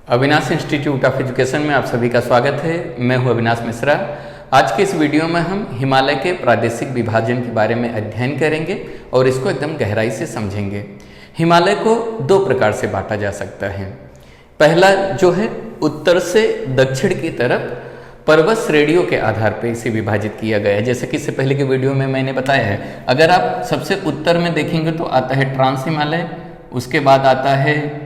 Avinash institute of education में आप सभी का स्वागत है। मैं हूं अविनाश मिश्रा। आज के इस वीडियो में हम हिमालय के प्रादेशिक विभाजन के बारे में अध्ययन करेंगे और इसको एकदम गहराई से समझेंगे। हिमालय को दो प्रकार से बांटा जा सकता है। पहला जो है उत्तर से दक्षिण की तरफ पर्वत श्रेणियों के आधार पर इसे विभाजित किया गया है। जैसे कि इससे पहले के वीडियो में मैंने बताया है, अगर आप सबसे उत्तर में देखेंगे तो आता है ट्रांस हिमालय, उसके बाद आता है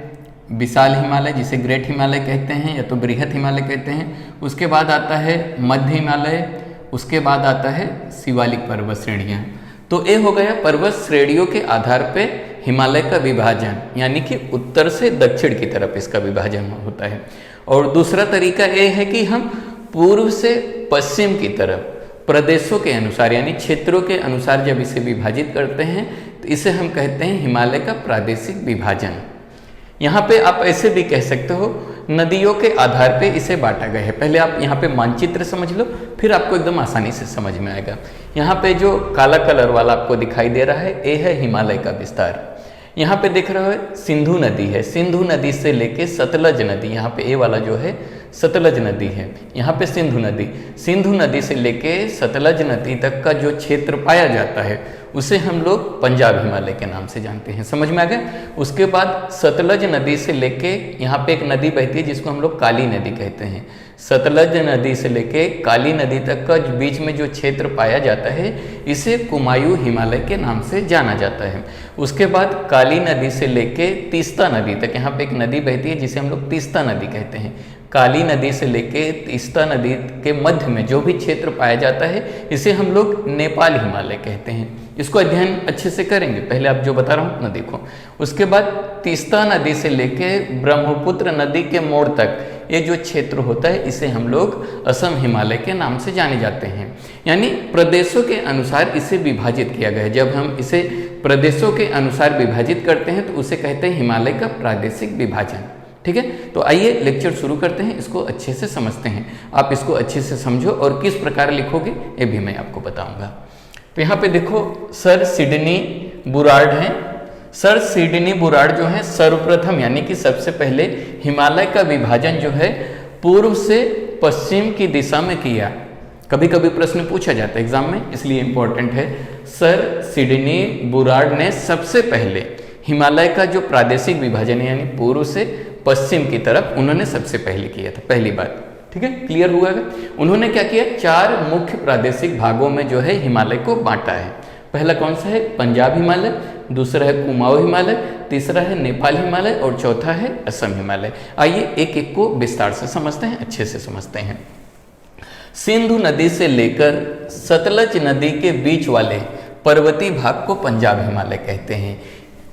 विशाल हिमालय जिसे ग्रेट हिमालय कहते हैं या तो बृहत हिमालय कहते हैं, उसके बाद आता है मध्य हिमालय, उसके बाद आता है शिवालिक पर्वत श्रेणियाँ। तो ये हो गया पर्वत श्रेणियों के आधार पे हिमालय का विभाजन, यानी कि उत्तर से दक्षिण की तरफ इसका विभाजन होता है। और दूसरा तरीका ये है कि हम पूर्व से पश्चिम की तरफ प्रदेशों के अनुसार यानी क्षेत्रों के अनुसार जब इसे विभाजित करते हैं तो इसे हम कहते हैं हिमालय का प्रादेशिक विभाजन। यहाँ पे आप ऐसे भी कह सकते हो नदियों के आधार पे इसे बांटा गया है। पहले आप यहाँ पे मानचित्र समझ लो, फिर आपको एकदम आसानी से समझ में आएगा। यहाँ पे जो काला कलर वाला आपको दिखाई दे रहा है ये है हिमालय का विस्तार। यहाँ पे देख रहे हो सिंधु नदी है, सिंधु नदी से लेके सतलज नदी, यहाँ पे ये वाला जो है सतलज नदी है, यहाँ पे सिंधु नदी, सिंधु नदी से लेके सतलज नदी तक का जो क्षेत्र पाया जाता है उसे हम लोग पंजाब हिमालय के नाम से जानते हैं। समझ में आ गया। उसके बाद सतलज नदी से लेके यहाँ पे एक नदी बहती है जिसको हम लोग काली नदी कहते हैं। सतलज नदी से लेके काली नदी तक का बीच में जो क्षेत्र पाया जाता है इसे कुमायूं हिमालय के नाम से जाना जाता है। उसके बाद काली नदी से लेके तीस्ता नदी तक, यहाँ पे एक नदी बहती है जिसे हम लोग तीस्ता नदी कहते हैं। काली नदी से लेके तीस्ता नदी के मध्य में जो भी क्षेत्र पाया जाता है इसे हम लोग नेपाल हिमालय कहते हैं। इसको अध्ययन अच्छे से करेंगे, पहले आप जो बता रहा हूँ ना देखो। उसके बाद तीस्ता नदी से लेके ब्रह्मपुत्र नदी के मोड़ तक ये जो क्षेत्र होता है इसे हम लोग असम हिमालय के नाम से जाने जाते हैं। यानी प्रदेशों के अनुसार इसे विभाजित किया गया है। जब हम इसे प्रदेशों के अनुसार विभाजित करते हैं तो उसे कहते हैं हिमालय का प्रादेशिक विभाजन। ठीक है, तो आइए लेक्चर शुरू करते हैं, इसको अच्छे से समझते हैं। आप इसको अच्छे से समझो और किस प्रकार लिखोगे ये भी मैं आपको बताऊंगा। तो यहाँ पे देखो सर सिडनी बुरार्ड हैं। सर सिडनी बुरार्ड जो है सर्वप्रथम यानी कि सबसे पहले हिमालय का विभाजन जो है पूर्व से पश्चिम की दिशा में किया। कभी कभी प्रश्न पूछा जाता है एग्जाम में, इसलिए इंपॉर्टेंट है। सर सिडनी बुरार्ड ने सबसे पहले हिमालय का जो प्रादेशिक विभाजन है यानी पूर्व से पश्चिम की तरफ उन्होंने सबसे पहले किया था। पहली बात, ठीक है, क्लियर हुआ है। उन्होंने क्या किया, 4 मुख्य प्रादेशिक भागों में जो है हिमालय को बांटा है। पहला कौन सा है, पंजाब हिमालय, दूसरा है कुमाऊं हिमालय, तीसरा है नेपाल हिमालय और चौथा है असम हिमालय। आइए एक एक को विस्तार से समझते हैं, अच्छे से समझते हैं। सिंधु नदी से लेकर सतलज नदी के बीच वाले पर्वतीय भाग को पंजाब हिमालय कहते हैं।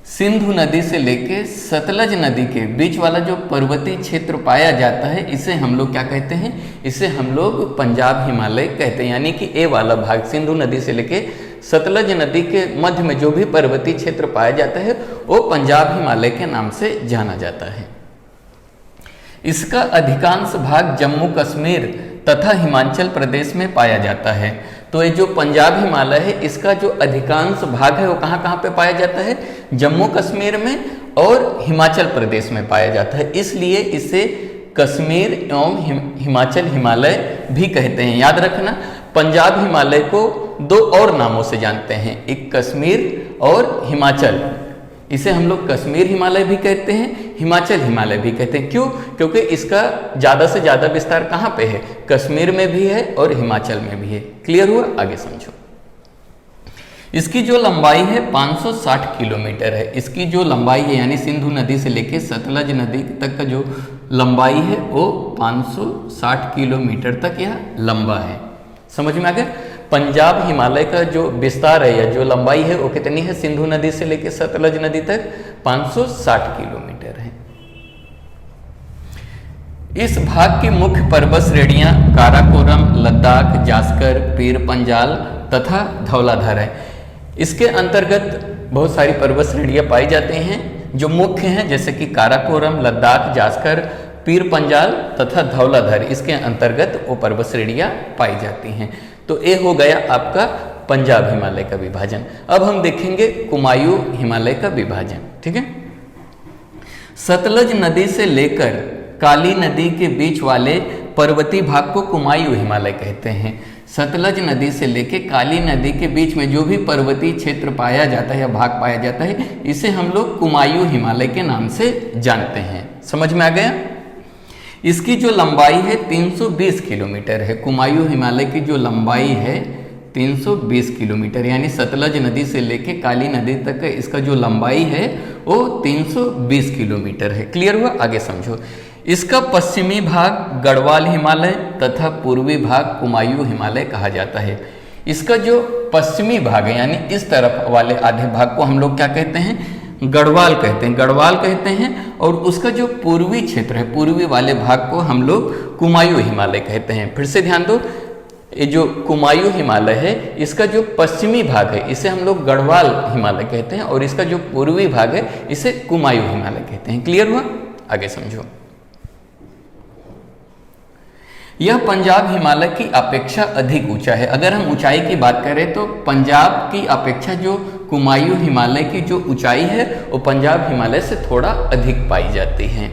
सिंधु नदी से लेके सतलज नदी के बीच वाला जो पर्वतीय क्षेत्र पाया जाता है इसे हम लोग क्या कहते हैं, इसे हम लोग पंजाब हिमालय कहते हैं। यानी कि ये वाला भाग सिंधु नदी से लेके सतलज नदी के मध्य में जो भी पर्वतीय क्षेत्र पाया जाता है वो पंजाब हिमालय के नाम से जाना जाता है। इसका अधिकांश भाग जम्मू कश्मीर तथा हिमाचल प्रदेश में पाया जाता है। तो ये जो पंजाब हिमालय है इसका जो अधिकांश भाग है वो कहाँ कहाँ पे पाया जाता है, जम्मू कश्मीर में और हिमाचल प्रदेश में पाया जाता है। इसलिए इसे कश्मीर एवं हिमाचल हिमालय भी कहते हैं। याद रखना, पंजाब हिमालय को 2 और नामों से जानते हैं, एक कश्मीर और हिमाचल। इसे हम लोग कश्मीर हिमालय भी कहते हैं, हिमाचल हिमालय भी कहते हैं। क्यों? क्योंकि इसका ज़्यादा से ज़्यादा विस्तार कहाँ पे है, कश्मीर में भी है और हिमाचल में भी है। क्लियर हुआ? आगे समझो। इसकी जो लंबाई है 560 किलोमीटर है। इसकी जो लंबाई है यानी सिंधु नदी से लेके सतलज नदी तक का जो लंबाई है वो 560 किलोमीटर तक यह लंबा है। समझ में आ गया। पंजाब हिमालय का जो विस्तार है या जो लंबाई है वो कितनी है, सिंधु नदी से लेकर सतलज नदी तक 560 किलोमीटर है। इस भाग की मुख्य पर्वत श्रेणियां काराकोरम, लद्दाख, जास्कर, पीर पंजाल तथा धौलाधार है। इसके अंतर्गत बहुत सारी पर्वत श्रेणियां पाई जाती हैं जो मुख्य हैं, जैसे कि काराकोरम, लद्दाख, जास्कर, पीर पंजाल तथा धौलाधार। इसके अंतर्गत वो पर्वत श्रेणियां पाई जाती हैं। तो ये हो गया आपका पंजाब हिमालय का विभाजन। अब हम देखेंगे कुमायूं हिमालय का विभाजन। ठीक है, सतलज नदी से लेकर काली नदी के बीच वाले पर्वतीय भाग को कुमायूं हिमालय कहते हैं। सतलज नदी से लेके काली नदी के बीच में जो भी पर्वतीय क्षेत्र पाया जाता है या भाग पाया जाता है, इसे हम लोग कुमायूं हिमालय के नाम से जानते हैं। समझ में आ गया? इसकी जो लंबाई है 320 किलोमीटर है। कुमायूं हिमालय की जो लंबाई है 320 किलोमीटर, यानी सतलज नदी से लेके काली नदी तक इसका जो लंबाई है वो 320 किलोमीटर है। क्लियर हुआ? आगे समझो। इसका पश्चिमी भाग गढ़वाल हिमालय तथा पूर्वी भाग कुमायूं हिमालय कहा जाता है। इसका जो पश्चिमी भाग है यानी इस तरफ वाले आधे भाग को हम लोग क्या कहते हैं? गढ़वाल कहते हैं। गढ़वाल कहते हैं। और उसका जो पूर्वी क्षेत्र है, पूर्वी वाले भाग को हम लोग कुमायूं हिमालय कहते हैं। फिर से ध्यान दो, ये जो कुमायूं हिमालय है इसका जो पश्चिमी भाग है इसे हम लोग गढ़वाल हिमालय कहते हैं, और इसका जो पूर्वी भाग है इसे कुमायूं हिमालय कहते हैं। क्लियर हुआ? आगे समझो। यह पंजाब हिमालय की अपेक्षा अधिक ऊंचा है। अगर हम ऊंचाई की बात करें तो पंजाब की अपेक्षा जो कुमायूं हिमालय की जो ऊंचाई है वो पंजाब हिमालय से थोड़ा अधिक पाई जाती है।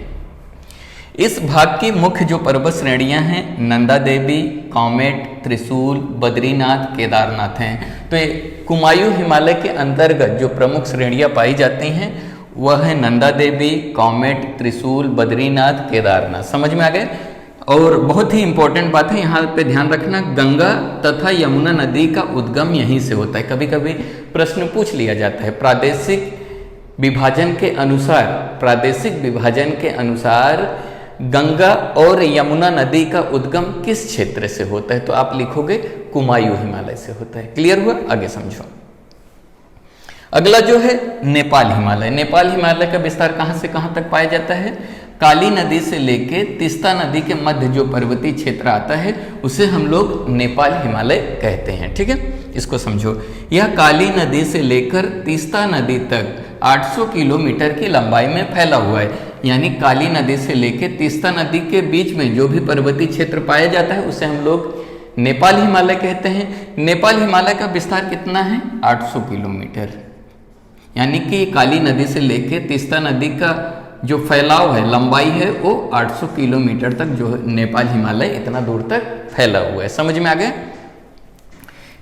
इस भाग की मुख्य जो पर्वत श्रेणियां हैं नंदा देवी, कॉमेट, त्रिशूल, बद्रीनाथ, केदारनाथ हैं। तो ये कुमायूं हिमालय के अंतर्गत जो प्रमुख श्रेणियां पाई जाती हैं वह है नंदा देवी, कॉमेट, त्रिशूल, बद्रीनाथ, केदारनाथ। समझ में आ गए? और बहुत ही इंपॉर्टेंट बात है यहाँ पे ध्यान रखना, गंगा तथा यमुना नदी का उद्गम यहीं से होता है। कभी कभी प्रश्न पूछ लिया जाता है प्रादेशिक विभाजन के अनुसार गंगा और यमुना नदी का उद्गम किस क्षेत्र से होता है? तो आप लिखोगे कुमायूं हिमालय से होता है। क्लियर हुआ? आगे समझो। अगला जो है नेपाल हिमालय। नेपाल हिमालय का विस्तार कहाँ से कहाँ तक पाया जाता है? काली नदी से लेके तीस्ता नदी के मध्य जो पर्वतीय क्षेत्र आता है उसे हम लोग नेपाल हिमालय कहते हैं। ठीक है, इसको समझो। यह काली नदी से लेकर तीस्ता नदी तक 800 किलोमीटर की लंबाई में फैला हुआ है। यानी काली नदी से लेके तीस्ता नदी के बीच में जो भी पर्वतीय क्षेत्र पाया जाता है उसे हम लोग नेपाल हिमालय कहते हैं। नेपाल हिमालय का विस्तार कितना है? 800 किलोमीटर। यानी कि काली नदी से लेके तीस्ता नदी का जो फैलाव है, लंबाई है, वो 800 किलोमीटर तक जो नेपाल हिमालय इतना दूर तक फैला हुआ है। समझ में आ गया?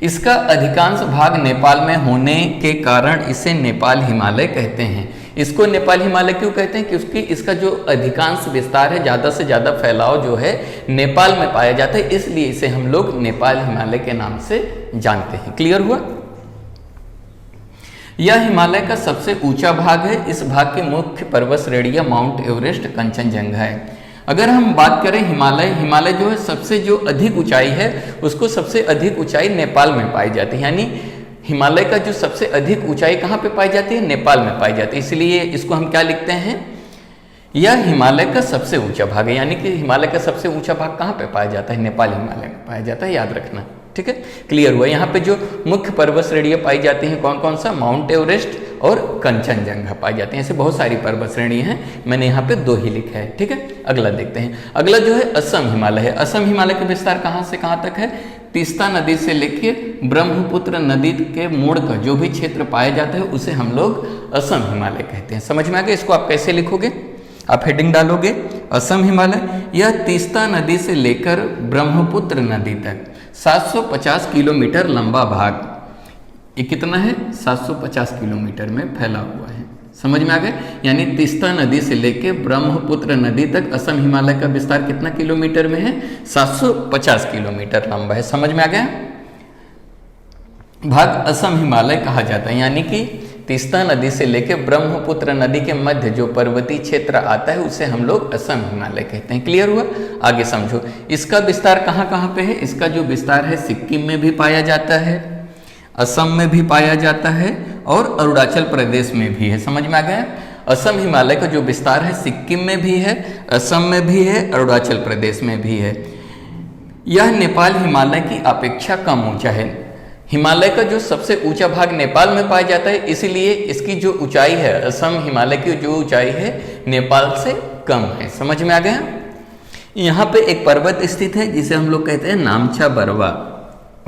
इसका अधिकांश भाग नेपाल में होने के कारण इसे नेपाल हिमालय कहते हैं। इसको नेपाल हिमालय क्यों कहते हैं? क्योंकि इसका जो अधिकांश विस्तार है, ज़्यादा से ज़्यादा फैलाव जो है नेपाल में पाया जाता है, इसलिए इसे हम लोग नेपाल हिमालय के नाम से जानते हैं। क्लियर हुआ? यह हिमालय का सबसे ऊंचा भाग है। इस भाग की मुख्य पर्वत श्रेणियां माउंट एवरेस्ट, कंचनजंगा है। अगर हम बात करें हिमालय जो है सबसे जो अधिक ऊंचाई है उसको सबसे अधिक ऊंचाई नेपाल में पाई जाती है। यानी हिमालय का जो सबसे अधिक ऊंचाई कहाँ पे पाई जाती है? नेपाल में पाई जाती है। इसलिए इसको हम क्या लिखते हैं? यह हिमालय का सबसे ऊंचा भाग है। यानी कि हिमालय का सबसे ऊंचा भाग कहाँ पे पाया जाता है? नेपाल हिमालय में पाया जाता है। याद रखना। ठीक है, क्लियर हुआ? यहाँ पे जो मुख्य पर्वत श्रेणियां पाई जाती हैं कौन कौन सा? माउंट एवरेस्ट और कंचनजंगा पाई जाती हैं। ऐसे बहुत सारी पर्वत श्रेणी हैं, मैंने यहाँ पे 2 ही लिखा है। ठीक है, अगला देखते हैं। अगला जो है असम हिमालय है। असम हिमालय का विस्तार कहाँ से कहाँ तक है? तीस्ता नदी से लेके ब्रह्मपुत्र नदी के मोड़ का जो भी क्षेत्र पाया जाता है उसे हम लोग असम हिमालय कहते हैं। समझ में आ गया? इसको आप कैसे लिखोगे? आप हेडिंग डालोगे असम हिमालय। यह तीस्ता नदी से लेकर ब्रह्मपुत्र नदी तक 750 किलोमीटर लंबा भाग, ये कितना है? 750 किलोमीटर में फैला हुआ है। समझ में आ गया? यानी तीस्ता नदी से लेके ब्रह्मपुत्र नदी तक असम हिमालय का विस्तार कितना किलोमीटर में है? 750 किलोमीटर लंबा है। समझ में आ गया? भाग असम हिमालय कहा जाता है। यानी कि तीस्ता नदी से लेके ब्रह्मपुत्र नदी के मध्य जो पर्वतीय क्षेत्र आता है उसे हम लोग असम हिमालय कहते हैं। क्लियर हुआ? आगे समझो। इसका विस्तार कहाँ कहाँ पे है? इसका जो विस्तार है सिक्किम में भी पाया जाता है, असम में भी पाया जाता है और अरुणाचल प्रदेश में भी है। समझ में आ गया? असम हिमालय का जो विस्तार है सिक्किम में भी है, असम में भी है, अरुणाचल प्रदेश में भी है। यह नेपाल हिमालय की अपेक्षा कम ऊंचा है। हिमालय का जो सबसे ऊंचा भाग नेपाल में पाया जाता है, इसीलिए इसकी जो ऊंचाई है, असम हिमालय की जो ऊंचाई है नेपाल से कम है। समझ में आ गया? यहाँ पे एक पर्वत स्थित है जिसे हम लोग कहते हैं नामचा बरवा।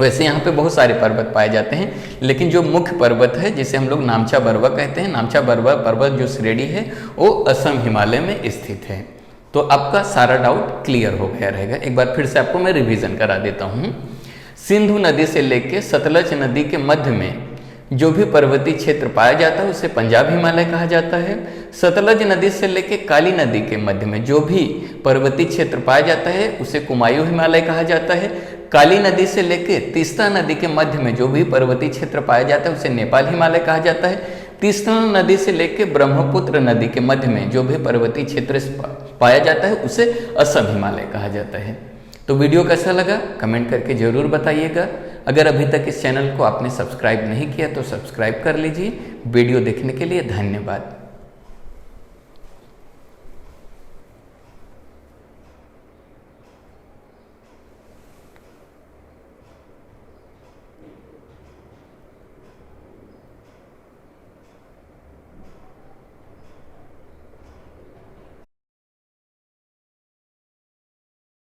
वैसे यहाँ पे बहुत सारे पर्वत पाए जाते हैं, लेकिन जो मुख्य पर्वत है जिसे हम लोग नामचा बरवा कहते हैं, नामचा बरवा पर्वत जो श्रेणी है वो असम हिमालय में स्थित है। तो आपका सारा डाउट क्लियर हो गया रहेगा। एक बार फिर से आपको मैं रिवीजन करा देता हूँ। सिंधु नदी से लेके सतलज नदी के मध्य में जो भी पर्वतीय क्षेत्र पाया जाता है उसे पंजाब हिमालय कहा जाता है। सतलज नदी से लेके काली नदी के मध्य में जो भी पर्वतीय क्षेत्र पाया जाता है उसे कुमायूं हिमालय कहा जाता है। काली नदी से लेके तीस्ता नदी के मध्य में जो भी पर्वतीय क्षेत्र पाया जाता है उसे नेपाल हिमालय कहा जाता है। तीस्ता नदी से लेके ब्रह्मपुत्र नदी के मध्य में जो भी पर्वतीय क्षेत्र पाया जाता है उसे असम हिमालय कहा जाता है। तो वीडियो कैसा लगा कमेंट करके ज़रूर बताइएगा। अगर अभी तक इस चैनल को आपने सब्सक्राइब नहीं किया तो सब्सक्राइब कर लीजिए। वीडियो देखने के लिए धन्यवाद।